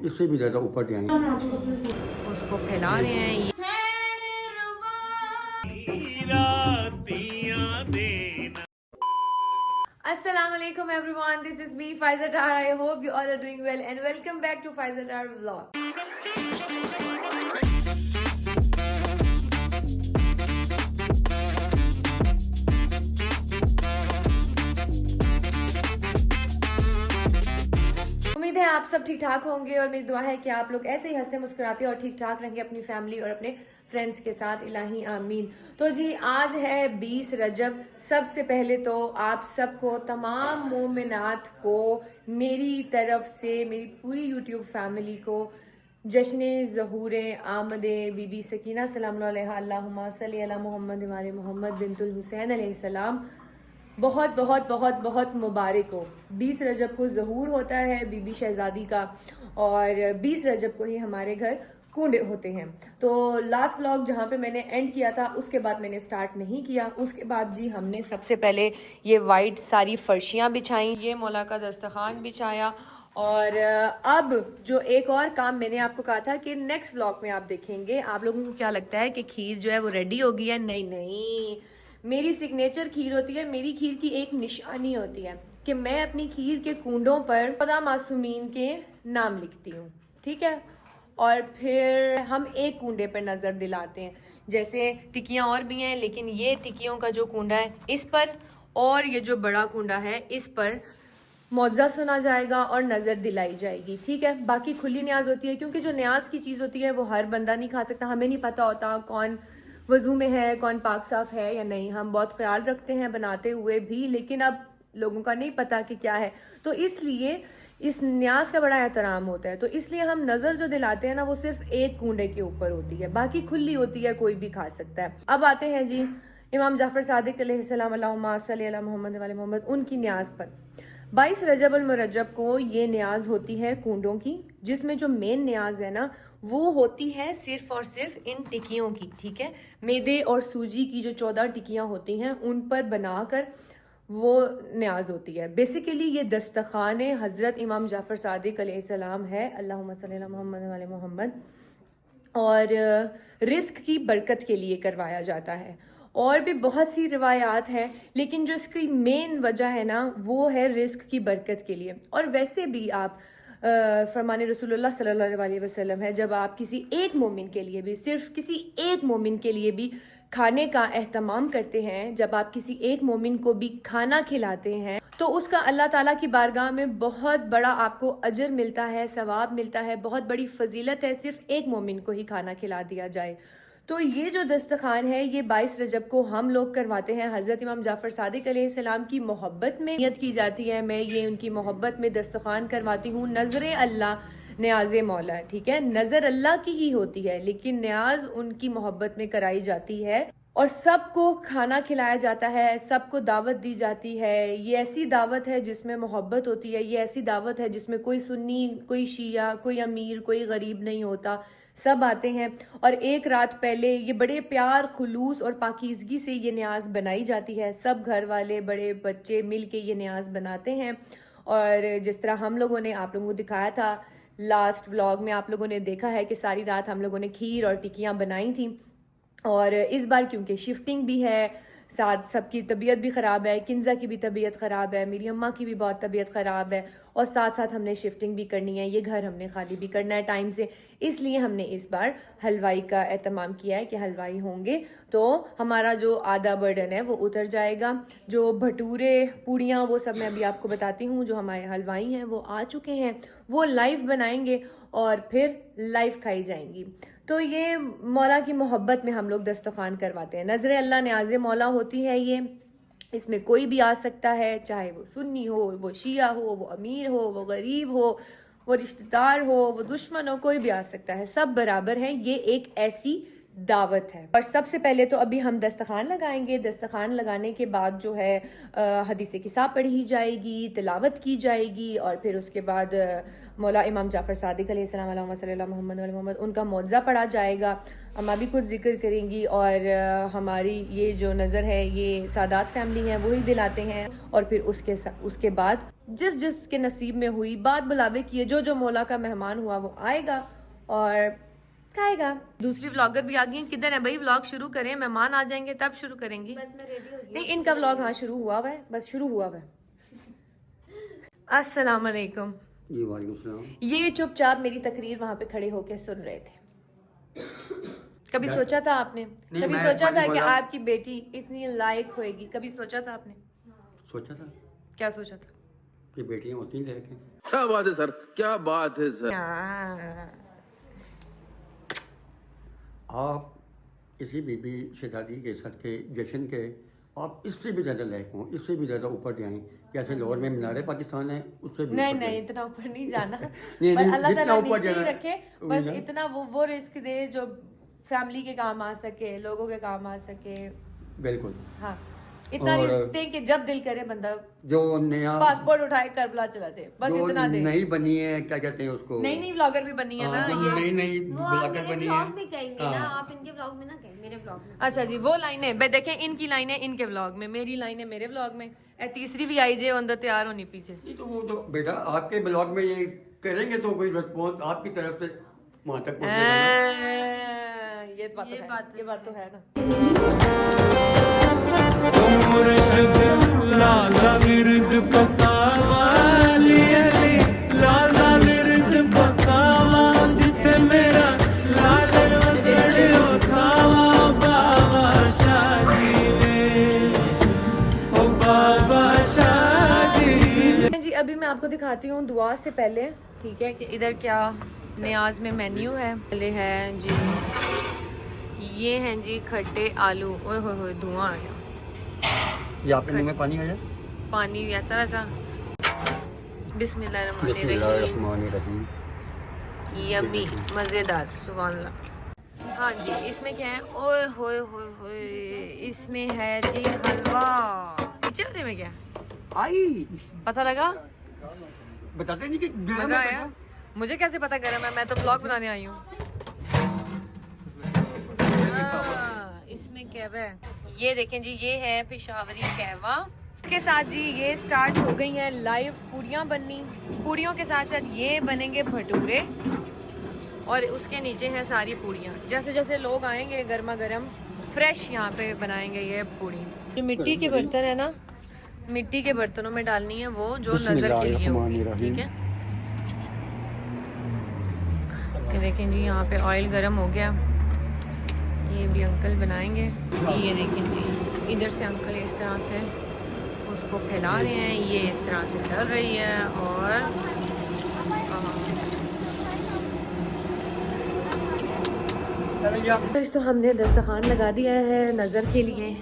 इससे भी ज़्यादा ऊपर जाएंगे। उसको फैला रहे हैं ये। Assalamualaikum everyone, this is me Faiza Dar. I hope you all are doing well and welcome back to Faiza Dar vlog. उम्मीद है आप सब ठीक ठाक होंगे और मेरी दुआ है कि आप लोग ऐसे ही हंसते मुस्कुराते और ठीक ठाक रहेंगे अपनी फैमिली और अपने फ्रेंड्स के साथ। इलाही आमीन। तो जी आज है 20 रजब। सबसे पहले तो आप सबको तमाम मोमिनात को मेरी तरफ से, मेरी पूरी यूट्यूब फैमिली को जश्न ज़हूर आमद बीबी सकीना सलाम अल्लाहुम्मा सल्ली अला मोहम्मद वाले मोहम्मद बिनतुल हुसैन अलैहिस्सलाम बहुत बहुत बहुत बहुत मुबारक हो। 20 रजब को ज़हूर होता है बीबी शहजादी का और 20 रजब को ही हमारे घर कूंडे होते हैं। तो लास्ट व्लॉग जहाँ पे मैंने एंड किया था उसके बाद मैंने स्टार्ट नहीं किया। उसके बाद जी हमने सबसे पहले ये वाइट सारी फर्शियाँ बिछाई, ये मौला का दस्तरखान बिछाया और अब जो एक और काम मैंने आपको कहा था कि नेक्स्ट व्लॉग में आप देखेंगे। आप लोगों को क्या लगता है कि खीर जो है वो रेडी हो गई है? नहीं नहीं, मेरी सिग्नेचर खीर होती है। मेरी खीर की एक निशानी होती है कि मैं अपनी खीर के कूंडों पर खुदा मासूमीन के नाम लिखती हूँ, ठीक है? और फिर हम एक कूंडे पर नज़र दिलाते हैं। जैसे टिकियाँ और भी हैं, लेकिन ये टिकियों का जो कूंडा है इस पर और ये जो बड़ा कूंडा है इस पर मौजा सुना जाएगा और नज़र दिलाई जाएगी, ठीक है? बाकी खुली न्याज होती है, क्योंकि जो न्याज की चीज़ होती है वो हर बंदा नहीं खा सकता। हमें नहीं पता होता कौन वजू में है, कौन पाक साफ है या नहीं। हम बहुत ख्याल रखते हैं बनाते हुए भी, लेकिन अब लोगों का नहीं पता कि क्या है। तो इसलिए इस न्याज का बड़ा एहतराम होता है। तो इसलिए हम नज़र जो दिलाते हैं ना वो सिर्फ एक कूंडे के ऊपर होती है, बाकी खुली होती है, कोई भी खा सकता है। अब आते हैं जी इमाम जाफर सादिक अलैहिस्सलाम अल्लाहुम्मा सल्ली अला मोहम्मद वाले मोहम्मद, उनकी न्याज पर 22 रजब अल मुरज्जब को ये न्याज होती है कूंडों की, जिसमें जो मेन न्याज है ना वो होती है सिर्फ और सिर्फ इन टिकियों की, ठीक है? मैदे और सूजी की जो 14 टिकियां होती हैं उन पर बनाकर वो न्याज होती है। बेसिकली ये दस्तखान हज़रत इमाम जाफ़र सादिक अलैहिस्सलाम है, अल्लाहुम्मा सल्ली अला मोहम्मद वाले मोहम्मद, और रिस्क की बरकत के लिए करवाया जाता है। और भी बहुत सी रिवायात हैं, लेकिन जो इसकी मेन वजह है ना वो है रिस्क की बरकत के लिए। और वैसे भी आप फरमान रसूलुल्लाह सल्लल्लाहु अलैहि वसल्लम है, जब आप किसी एक मोमिन के लिए भी, सिर्फ किसी एक मोमिन के लिए भी खाने का एहतमाम करते हैं, जब आप किसी एक मोमिन को भी खाना खिलाते हैं तो उसका अल्लाह ताला की बारगाह में बहुत बड़ा आपको अजर मिलता है, सवाब मिलता है, बहुत बड़ी फजीलत है सिर्फ एक मोमिन को ही खाना खिला दिया जाए। तो ये जो दस्तखान है ये 22 रजब को हम लोग करवाते हैं। हज़रत इमाम जाफ़र सादिक अलैहिस्सलाम की मोहब्बत में नियत की जाती है। मैं ये उनकी मोहब्बत में दस्तखान करवाती हूँ। नज़र अल्लाह न्याज मौला, ठीक है? नज़र अल्लाह की ही होती है, लेकिन न्याज उनकी मोहब्बत में कराई जाती है और सबको खाना खिलाया जाता है, सबको दावत दी जाती है। ये ऐसी दावत है जिसमें मोहब्बत होती है। ये ऐसी दावत है जिसमें कोई सुन्नी, कोई शिया, कोई अमीर, कोई गरीब नहीं होता, सब आते हैं। और एक रात पहले ये बड़े प्यार, खुलूस और पाकीज़गी से ये न्याज बनाई जाती है। सब घर वाले, बड़े बच्चे मिल के ये न्याज बनाते हैं। और जिस तरह हम लोगों ने आप लोगों को दिखाया था लास्ट व्लॉग में, आप लोगों ने देखा है कि सारी रात हम लोगों ने खीर और टिकियाँ बनाई थी। और इस बार क्योंकि शिफ्टिंग भी है, साथ सबकी तबीयत भी ख़राब है, किंजा की भी तबीयत ख़राब है, मेरी अम्मा की भी बहुत तबीयत ख़राब है, और साथ साथ हमने शिफ्टिंग भी करनी है, ये घर हमने खाली भी करना है टाइम से। इसलिए हमने इस बार हलवाई का एहतमाम किया है कि हलवाई होंगे तो हमारा जो आधा बर्डन है वो उतर जाएगा। जो भटूरे, पूड़ियाँ, वो सब मैं अभी आपको बताती हूँ। जो हमारे हलवाई हैं वो आ चुके हैं, वो लाइव बनाएंगे और फिर लाइव खाई जाएंगी। तो ये मौला की मोहब्बत में हम लोग दस्तखान करवाते हैं। नज़र अल्लाह न्याज़ मौला होती है ये। इसमें कोई भी आ सकता है, चाहे वो सुन्नी हो, वो शिया हो, वो अमीर हो, वो गरीब हो, वो रिश्तेदार हो, वो दुश्मन हो, कोई भी आ सकता है, सब बराबर हैं। ये एक ऐसी दावत है। और सबसे पहले तो अभी हम दस्तखान लगाएंगे। दस्तखान लगाने के बाद जो है हदीस किताब पढ़ी जाएगी, तिलावत की जाएगी और फिर उसके बाद मौला इमाम जाफ़र सादिक अलैहिस्सलाम अल्लाहुम्मा सल्ली अला मुहम्मद व अला मोहम्मद, उनका मौज़ा पढ़ा जाएगा। अम्मा भी कुछ जिक्र करेंगी और हमारी ये जो नज़र है ये सादात फैमिली है वही दिलाते हैं। और फिर उसके बाद जिस जिस के नसीब में हुई बात बुलावे की है, जो जो मौला का मेहमान हुआ वो आएगा और खाएगा। दूसरी व्लॉगर भी आ गई। किधर है भाई? व्लॉग शुरू करें, मेहमान आ जाएंगे तब शुरू करेंगी। बस मैं रेडी हो गई। नहीं, इनका व्लॉग हाँ शुरू हुआ हुआ है, बस शुरू हुआ हुआ है। अस्सलाम वालेकुम। जी वालेकुम सलाम। ये चुपचाप मेरी तकरीर वहाँ पे खड़े होके सुन रहे थे। कभी सोचा था आपने? कभी सोचा था कि आपकी बेटी इतनी लायक होएगी? कभी सोचा था आपने? सोचा था। क्या सोचा था? कि बेटियां होती हैं लायक हैं। क्या बात है सर, क्या बात है सर। आप इसी बीबी शहजादी के साथ के जश्न के आप इससे भी ज़्यादा लायक हों, इससे भी ज़्यादा ऊपर जाएं। जैसे लाहौर में मीनार पाकिस्तान है, उससे भी नहीं ऊपर नहीं, जाएं। इतना ऊपर नहीं जाना। नहीं, बस अल्लाह जितना ताला ऊपर नीचे ही जाना रखे, बस इतना वो रिस्क दे जो फैमिली के काम आ सके, लोगों के काम आ सके। बिल्कुल। हाँ, इतना रिस्क दे कि जब दिल करे बंदा जो नया पासपोर्ट उठाए करबला चला जाए, बस जो इतना दे। नई बनी है, क्या कहते हैं उसको, नई नई व्लॉगर भी बनी है ना जो ये। नई ब्लॉगर बनी है। में कहेंगे ना, आप इनके व्लॉग में ना कहें, मेरे व्लॉग में। अच्छा जी, वो लाइनें देखें, इनकी लाइनें इनके व्लॉग में, मेरी लाइनें मेरे व्लॉग में। तीसरी भी आई जे अंदर तैयार होनी पीछे। नहीं तो वो तो बेटा आपके ब्लॉग में ये करेंगे तो कोई रिस्पॉन्स आपकी तरफ से वहां तक पहुंचेगा ना। ये बात तो है ना। लाला विरद पकावा लियली, लाला विरद पकावा जिते मेरा लालन वसड़ो खावा बाबा शादी में, ओ बाबा शादी में। जी अभी मैं आपको दिखाती हूँ दुआ से पहले, ठीक है, कि इधर क्या न्याज में मेन्यू है। पहले है जी, ये हैं जी खट्टे आलू। ओए होए होए, धुआं आ गया। ये आपके मुंह में पानी आया? पानी ऐसा वैसा। बिस्मिल्लाहिर्रहमानिर्रहीम। बिस्मिल्लाहिर्रहमानिर्रहीम। यम्मी, मज़ेदार, सुभान अल्लाह। हाँ जी, इसमें क्या है? ओए होए होए होए, इसमें है जी हलवा। पीछे वाले में क्या है? आई पता लगा? बताते नहीं कि गरम मजा है आया? बेटा। मुझे कैसे पता गरम है? मैं तो ब्लॉग बनाने आई हूँ। इसमें कहवा है, ये देखें जी, ये है पेशावरी कहवा। इसके साथ जी ये स्टार्ट हो गई हैं लाइव पूड़ियाँ बननी। पूड़ियों के साथ साथ ये बनेंगे भटूरे और उसके नीचे हैं सारी पूड़ियाँ। जैसे जैसे लोग आएंगे गर्मा गर्म फ्रेश यहाँ पे बनाएंगे ये पूड़ी। जो मिट्टी के बर्तन है ना, मिट्टी के बर्तनों में डालनी है वो जो नजर के लिए होगी, ठीक है। ये देखें जी, यहाँ पे ऑयल गर्म हो गया। ये भी अंकल बनाएंगे। ये देखें जी, इधर से अंकल इस तरह से उसको फैला रहे हैं, ये इस तरह से चल रही है। और तो हमने दस्तरखान लगा दिया है नज़र के लिए,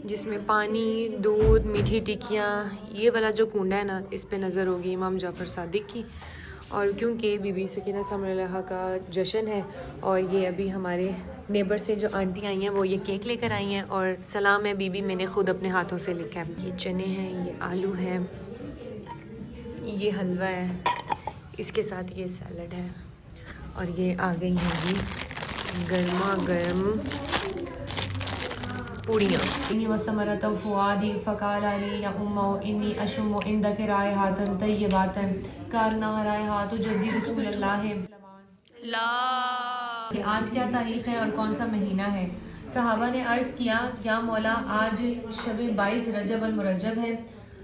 जिसमें पानी, दूध, मीठी टिक्कियाँ, ये वाला जो कुंडा है ना, इस पे नज़र होगी इमाम जाफ़र सादिक की। और क्योंकि बीबी सकीना समरल्लाह का जश्न है और ये अभी हमारे नेबर से जो आंटी आई हैं वो ये केक लेकर आई हैं और सलाम है बीबी, मैंने ख़ुद अपने हाथों से लिखा है। ये चने हैं, ये आलू है, ये हलवा है, इसके साथ ये सैलड है और ये आ गई हैं जी गर्मा गर्म पूड़ियाँ। इन्नी वसमरत फुआदी फ़काल अली या उम्मा इन्नी अशुम इंदक राय हाथन तय्यबातन कारना राय हाथ जद्दी रसूल अल्लाह है। आज क्या तारीख़ है और कौन सा महीना है? सहाबा ने अर्ज़ किया, या मौला आज शब 22 रजब अल मुरज्जब है।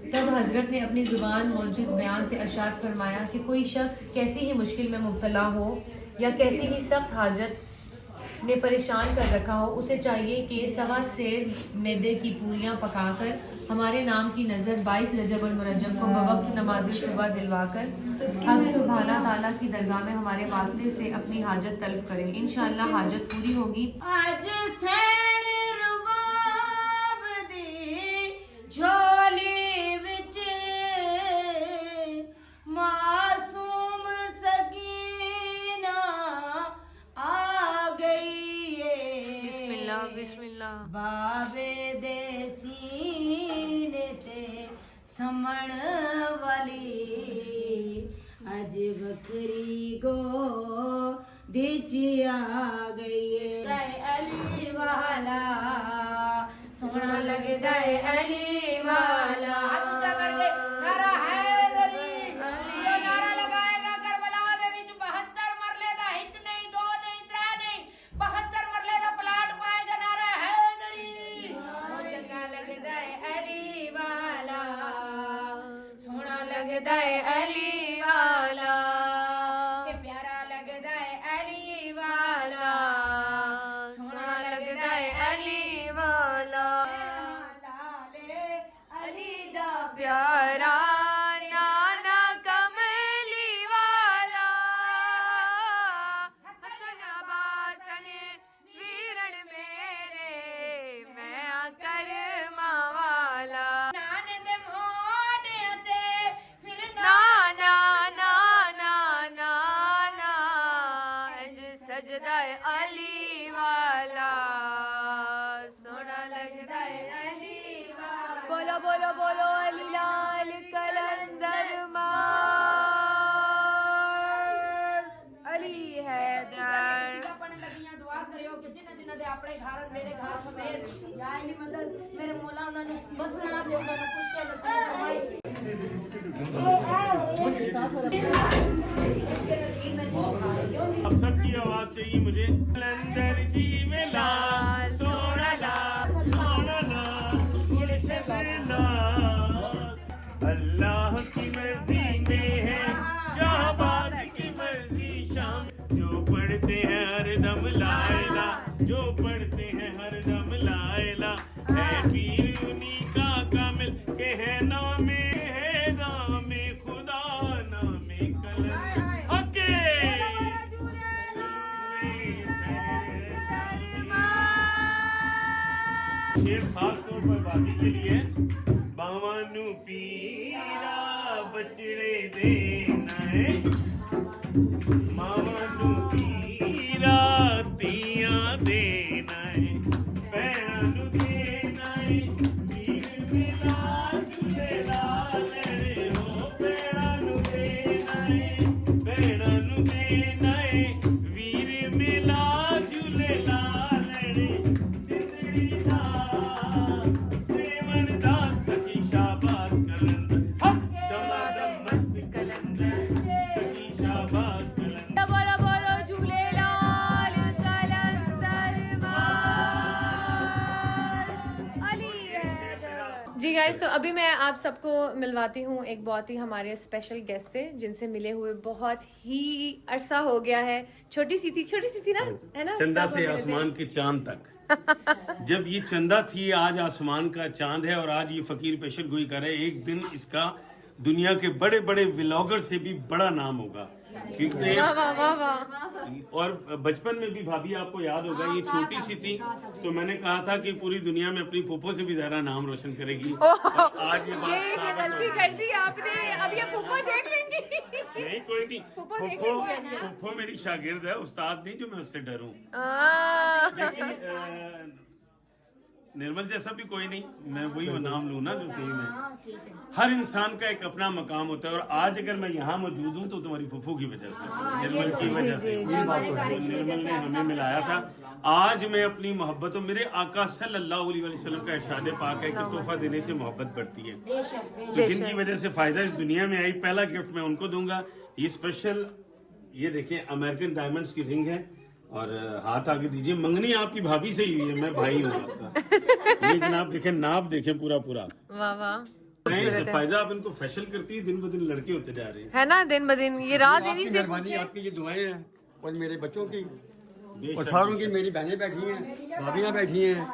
तब हज़रत ने अपनी ज़ुबान मोजिज़ बयान से इरशाद फरमाया कि कोई शख्स कैसी ही मुश्किल में मुब्तला हो या कैसी ही सख्त हाजत ने परेशान कर रखा हो, उसे चाहिए कि सवा सेर मैदे की पूरियाँ पकाकर हमारे नाम की नज़र 22 रजब अल मुरज्जब को बवक्त नमाज सुबह दिलवाकर हक़ सुब्हाना ताला की दरगाह में हमारे वास्ते से अपनी हाजत तलब करें। इंशाअल्लाह हाजत पूरी होगी। आज सैन रुबाब दी झोली विच मासूम सकीना आ गई है। बिस्मिल्लाह बिस्मिल्लाह। बाबे दे सीने ते समण वाली अज बकरी गो दिची आ गई अली वाला सोना लगदा है अली वाला ऊंचा करके नारा हैदरी जो नारा लगाएगा करबला दे विच 72 मरले दा हिट नहीं दो नहीं त्रै नहीं 72 मरले दा प्लाट पाएगा नारा हैदरी ओ चंगा लगदा है अली वाला सोना लगदा है अली वाला के प्यारा लगदा है अली वाला सोना लगदा है अली वाला लाले अली दा प्यारा नाना कमली वाला हसन अब्बास ने वीरण मेरे मैं करमा वाला नाने दे मोढ़े ते फिर ना ना ना ना ना ना इंज सजदा है अली वाला सोना लगदा है अली वाला बोलो बोलो बोलो अली लाल कलंदर अली हैदर अपने लगियां दुआ करियो कि जिन्ना जिन्ना दे अपने घर मेरे घर समेत या अली मदद मेरे मौला उन्हां नु बसना दे उन्हां नु खुश के नसीब फरमाए आप सबकी आवाज चाहिए मुझे कलंदर जी में लाल सोना लाल सोना लाल ये लिस्ट में ब्लॉग लाल अल्लाह की मर्जी में है शाहबाज की मर्जी शाम जो पढ़ते हैं हर दम लाइला जो पढ़ते हैं हर दम लाइला है पीर उन्हीं का कामिल के है नामे खुदा नामे कलंदर हके ये खास तौर पर बाकी के लिए बावानू पीरा बचड़े देना है मावानू पीरा तिया देना है पैरानू देना है पीर मिला झूले लाल रे हो पैरानू देना है वीर मिला झूले लाल रे सिंदड़ी दा सेवन दा सखी शाबाश कलंदर दमादम मस्त कलंदर सखी शाबाश कलंदर बोलो बोलो झूलेलाल कलंदर अली हैदर। जी गाइस, तो अभी मैं आप सबको मिलवाती हूँ एक बहुत ही हमारे स्पेशल गेस्ट से जिनसे मिले हुए बहुत ही अरसा हो गया है। छोटी सी थी ना, है ना? चंदा तब से हम मिले थे। आसमान के चांद तक जब ये चंदा थी, आज आसमान का चांद है और आज ये फकीर पेशन गोई कर रहे हैं। एक दिन इसका दुनिया के बड़े बड़े व्लॉगर से भी बड़ा नाम होगा क्योंकि वाह वाह वाह वाह। और बचपन में भी भाभी आपको याद होगा ये छोटी सी थी तो मैंने कहा था कि पूरी दुनिया में अपनी फूफो से भी ज्यादा नाम रोशन करेगी। और आज ये बात ये साबित गलती हो कर दी आपने। अब ये फूफो देख लेंगी। गई। नहीं कोई नहीं, फूफो देख फूफो लेंगी। फूफो मेरी शागिर्द है, उस्ताद नहीं जो मैं उससे डरूं। लेकिन निर्मल जैसा भी कोई नहीं, मैं वही वो नाम लूँ ना जो सही में। हर इंसान का एक अपना मकाम होता है और आज अगर मैं यहाँ मौजूद हूँ तो तुम्हारी फूफू की वजह से, निर्मल की वजह से। निर्मल ने हमें मिलाया था। आज मैं अपनी मोहब्बत, मेरे आका सल्लल्लाहु अलैहि वसल्लम का इरशाद पाक है कि तोहफा देने से मोहब्बत बढ़ती है। तो जिनकी वजह से फायदा इस दुनिया में आई, पहला गिफ्ट मैं उनको दूंगा। ये स्पेशल, ये देखें अमेरिकन डायमंड्स की रिंग है और हाथ आगे दीजिए। मंगनी आपकी भाभी से ही हुई है, मैं भाई हूँ आपका। ये जनाब देखें, नाप देखें पूरा पूरा। वाह वाह, फायदा आप इनको फैशन करती है, दिन ब दिन लड़के होते जा रहे हैं। है ना, दिन ब दिन ये राज इन्हीं से मेहरबानी, पूछे। आपकी ये दुआएं हैं और मेरे बच्चों की बेशक, और सारों की, मेरी बहनें बैठी हैं, भाभियाँ बैठी हैं,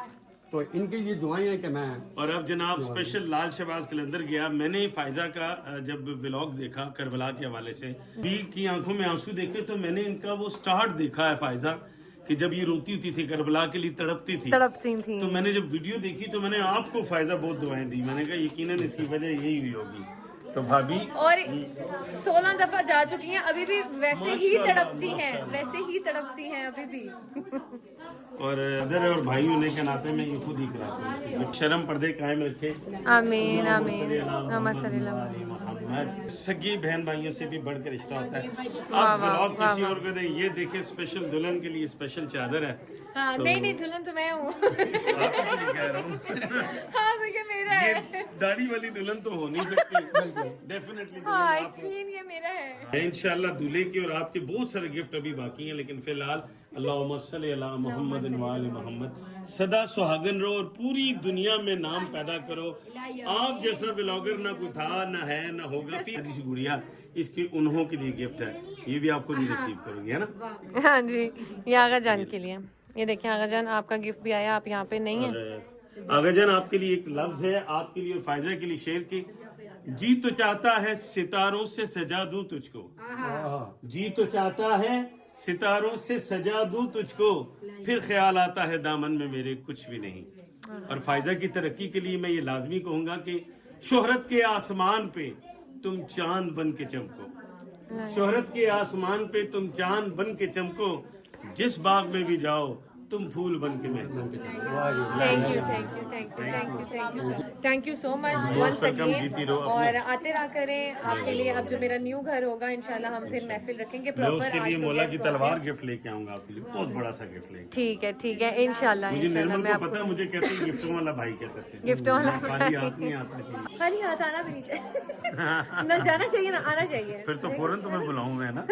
तो इनकी ये दुआएं हैं कि मैं। और अब जनाब स्पेशल लाल शहबाज कलंदर गया। मैंने फायजा का जब व्लॉग देखा करबला के हवाले से, बी की आंखों में आंसू देखे तो मैंने इनका वो स्टार्ट देखा है फायजा कि जब ये रोती थी करबला के लिए, तड़पती थी। थी। तो मैंने जब वीडियो देखी तो मैंने आपको फायदा बहुत दुआएं दी। मैंने कहा यकीनन इसकी वजह यही हुई होगी। तो भाभी और 16 दफा जा चुकी हैं, अभी भी वैसे ही तड़पती हैं अभी भी। और अदर और भाई होने के नाते मैं ये खुद ही कराता हूँ। शर्म पर्दे कायम रखे। आमीन आमीन। सगी बहन भाइयों से भी बढ़कर रिश्ता होता है। आप व्लॉग किसी और को दें, ये देखे स्पेशल दुल्हन के लिए स्पेशल चादर है। हाँ नहीं दुल्हन तो मैं हूँ। आपको नहीं कह रहा हूँ। हाँ भैया मेरा है। ये दाढ़ी वाली दुल्हन तो हो नहीं सकती। डेफिनेटली हाँ ये मेरा है। इंशाल्लाह दूल्हे की और आपके बहुत सारे गिफ्ट अभी बाकी हैं, लेकिन फिलहाल अल्लाहुम्मा सल्ली अला मोहम्मद व आले मोहम्मद। सदा सुहागन रहो और पूरी दुनिया में नाम पैदा करो। आप जैसा ब्लॉगर ना कोई था, ना है, ना होगा। फिर गुड़िया इसके उन्हों के लिए गिफ्ट है, ये भी आपको भी रिसीव करोगे, है ना? हाँ जी, ये आगा जान के लिए। ये देखिए आगा जान, आपका गिफ्ट भी आया, आप यहाँ पे नहीं है। आगा जान आपके लिए एक लफ्ज है, आपके लिए और फायजा के लिए शेर की। जी तो चाहता है सितारों से सजा दूं तुझको, जी तो चाहता है सितारों से सजा दूं तुझको, फिर ख्याल आता है दामन में मेरे कुछ भी नहीं। और फायजा की तरक्की के लिए मैं ये लाजमी कहूंगा कि शोहरत के आसमान पे तुम चांद बन के चमको, शोहरत के आसमान पे तुम चांद बन के चमको, जिस बाग में भी जाओ तुम फूल बन के महको। Thank you so much once again. और आते रहा करें आपके लिए। अब जो मेरा न्यू घर होगा इंशाल्लाह हम फिर महफिल रखेंगे मैं प्रॉपर। उसके लिए मौला की तलवार गिफ्ट लेके आऊंगा आपके लिए, बहुत बड़ा सा गिफ्ट लेके। ठीक है इंशाल्लाह। मुझे निर्मल को पता है, मुझे कहते हैं गिफ्टों वाला भाई कहते थे। गिफ्टों वाला खाली हाथ नहीं आता कि खाली हाथ आना भी नहीं चाहिए। ना जाना चाहिए ना आना चाहिए। फिर तो फौरन तुम्हें बुलाऊं मैं ना।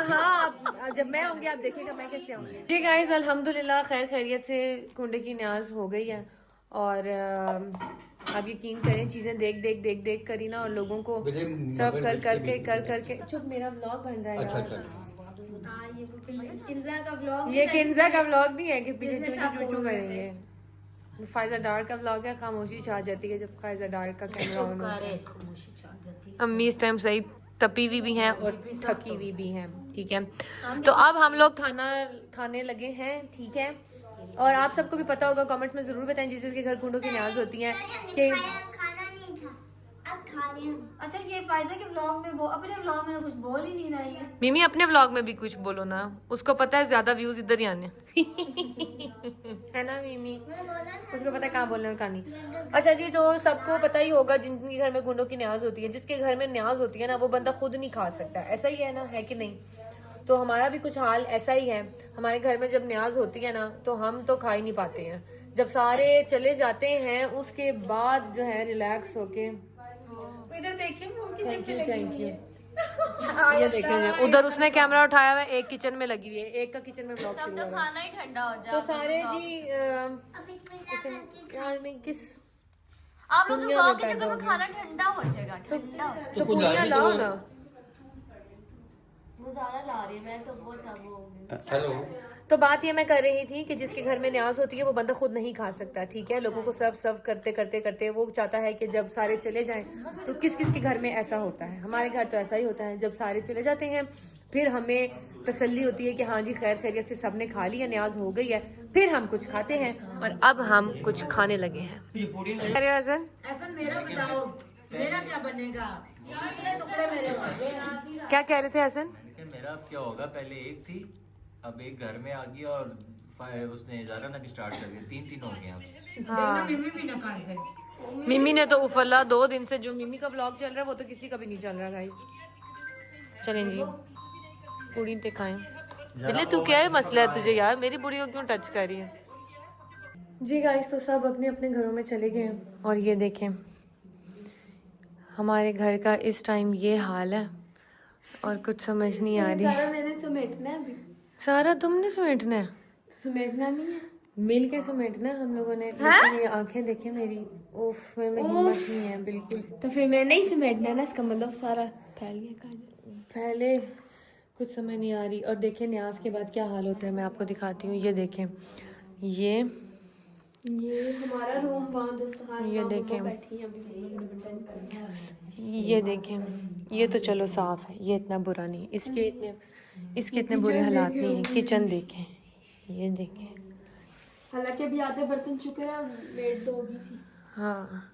हाँ जब मैं आऊंगी आप देखिएगा मैं कैसे आऊंगी। जी गाइस अल्हम्दुलिल्लाह खैर खैरियत से कुंडे की न्याज हो गई है। और आप यकीन करें चीजें देख कर ही ना, और लोगों को सब कर करके चुप, मेरा व्लॉग बन रहा है। अच्छा ये किन्जा का व्लॉग नहीं है कि पीछे चूचू करेंगे। फायजा डार का व्लॉग है। खामोशी छा जाती है जब फायजा डार का कैमरा ऑन होता है। अम्मी इस टाइम सही तपी हुई भी हैं और थकी हुई भी हैं। ठीक है, तो अब हम लोग खाना खाने लगे हैं। ठीक है, और आप सबको भी पता होगा, कमेंट्स में जरूर बताएं जिस जिसके घर कुंडों की न्याज होती हैं कि अच्छा ये फायजा के व्लॉग में अपने व्लॉग में तो कुछ बोल ही नहीं रही है। मिमी अपने व्लॉग में भी कुछ बोलो ना, उसको पता है ज्यादा व्यूज इधर ही आने। है ना मिमी, उसको पता है कहाँ बोलना और कहाँ नहीं। अच्छा जी, तो सबको पता ही होगा जिनके घर में गुंडों की न्याज होती है, जिसके घर में न्याज होती है ना वो बंदा खुद नहीं खा सकता। ऐसा ही है ना, है कि नहीं? तो हमारा भी कुछ हाल ऐसा ही है। हमारे घर में जब न्याज होती है ना तो हम तो खा ही नहीं पाते हैं। जब सारे चले जाते हैं उसके बाद जो है रिलैक्स होके इधर देखिए मुंह की चिपके लगी थैंक हुई यू। है। ये देखें उधर उसने कैमरा उठाया हुआ है, एक किचन में लगी हुई है, एक का किचन में ब्लॉग शुरू हो रहा है। खाना ही ठंडा हो जाए तो सारे जी यार मैं किस आप लोग दुनिया व्लॉग में के चक्कर में पैदा खाना ठंडा हो जाएगा। ठंडा हो तो पूरियां लाओ ना। मुजारा ला रही है, मैं तो बहुत अब हो गई। हेलो। तो बात ये मैं कर रही थी कि जिसके घर में न्याज होती है वो बंदा खुद नहीं खा सकता। ठीक है, लोगों को सर्व करते वो चाहता है कि जब सारे चले जाएं तो किस किस के घर में ऐसा होता है। हमारे घर तो ऐसा ही होता है, जब सारे चले जाते हैं फिर हमें तसल्ली होती है कि हाँ जी खैर खैरियत से सबने खा लिया, न्याज हो गई है, फिर हम कुछ खाते हैं। और अब हम कुछ खाने लगे हैं। अरे हसन ऐसा मेरा बताओ, मेरा क्या बनेगा? कितने टुकड़े मेरे होंगे? क्या कह रहे थे हसन? मेरा अब क्या होगा, पहले एक थी अब एक घर में आ गई और उसने ज़ारा ने भी स्टार्ट कर दिया, तीन हो गए अब। हाँ मिमी भी ना काट गई। मिमी ने तो उफला 2 दिन से जो मिमी का व्लॉग चल रहा है वो तो किसी का भी नहीं चल रहा गाइस। चलें जी पूड़ी दिखाएं। पहले तू क्या है मसला है तुझे यार, मेरी बुढ़ी को क्यों टच कर रही है? जी गाइस, तो सब अपने अपने घरों में चले गए हैं। और ये देखें हमारे घर का इस टाइम ये हाल है और कुछ समझ नहीं आ रही। सारा मैंने समेटना है अभी। सारा तुमने समेटना है? समेटना नहीं है, मिल के समेटना है हम लोगों ने। लेकिन ये आंखें देखें मेरी, उफ मेरे में हिम्मत नहीं है बिल्कुल। तो फिर मैं नहीं समेटना है ना, इसका मतलब सारा फैल गया काजल। पहले कुछ समझ नहीं आ रही। और देखें न्याज के बाद क्या हाल होता है, मैं आपको दिखाती हूँ। ये देखें, ये हमारा रूम वहाँ दस्तरखान ये देखें, बैठी है अभी। ये देखें, ये तो चलो साफ है, ये इतना बुरा नहीं। इसके इतने बुरे हालात नहीं है। किचन देखें, ये देखें। हालांकि अभी आधे बर्तन चुके रहे, मेड धोगी थी। हाँ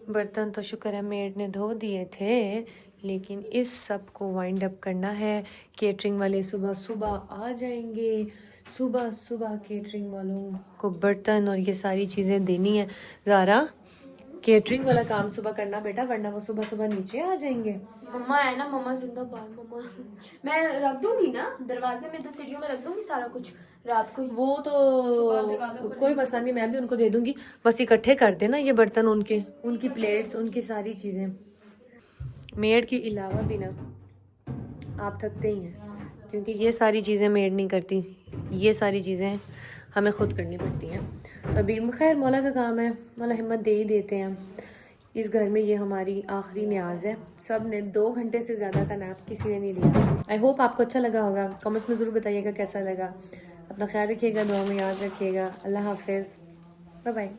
बर्तन तो शुक्र है मेड ने धो दिए थे, लेकिन इस सब को वाइंड अप करना है। केटरिंग वाले सुबह सुबह आ जाएंगे, सुबह सुबह केटरिंग वालों को बर्तन और ये सारी चीज़ें देनी है। ज़ारा, केटरिंग वाला काम सुबह करना बेटा, वरना वो सुबह सुबह नीचे आ जाएंगे। मम्मा है ना, मम्मा जिंदाबाद। मम्मा मैं रख दूंगी ना दरवाजे में, तो सीढ़ियों में रख दूंगी सारा कुछ रात को। वो तो कोई मसला नहीं, मैं भी उनको दे दूंगी। बस इकट्ठे कर देना ये बर्तन, उनकी प्लेट्स, उनकी सारी चीज़ें। मेड के अलावा भी ना आप थकते ही हैं, क्योंकि ये सारी चीज़ें मेड नहीं करती, ये सारी चीज़ें हमें खुद करनी पड़ती हैं। अभी खैर मौला का काम है, मौला हिम्मत दे ही देते हैं। इस घर में ये हमारी आखिरी न्याज है। सब ने 2 घंटे से ज़्यादा का नैप किसी ने नहीं लिया। आई होप आपको अच्छा लगा होगा, कमेंट्स में ज़रूर बताइएगा कैसा लगा। अपना ख्याल रखिएगा, दुआ में याद रखिएगा। अल्लाह हाफिज़, बाय बाय।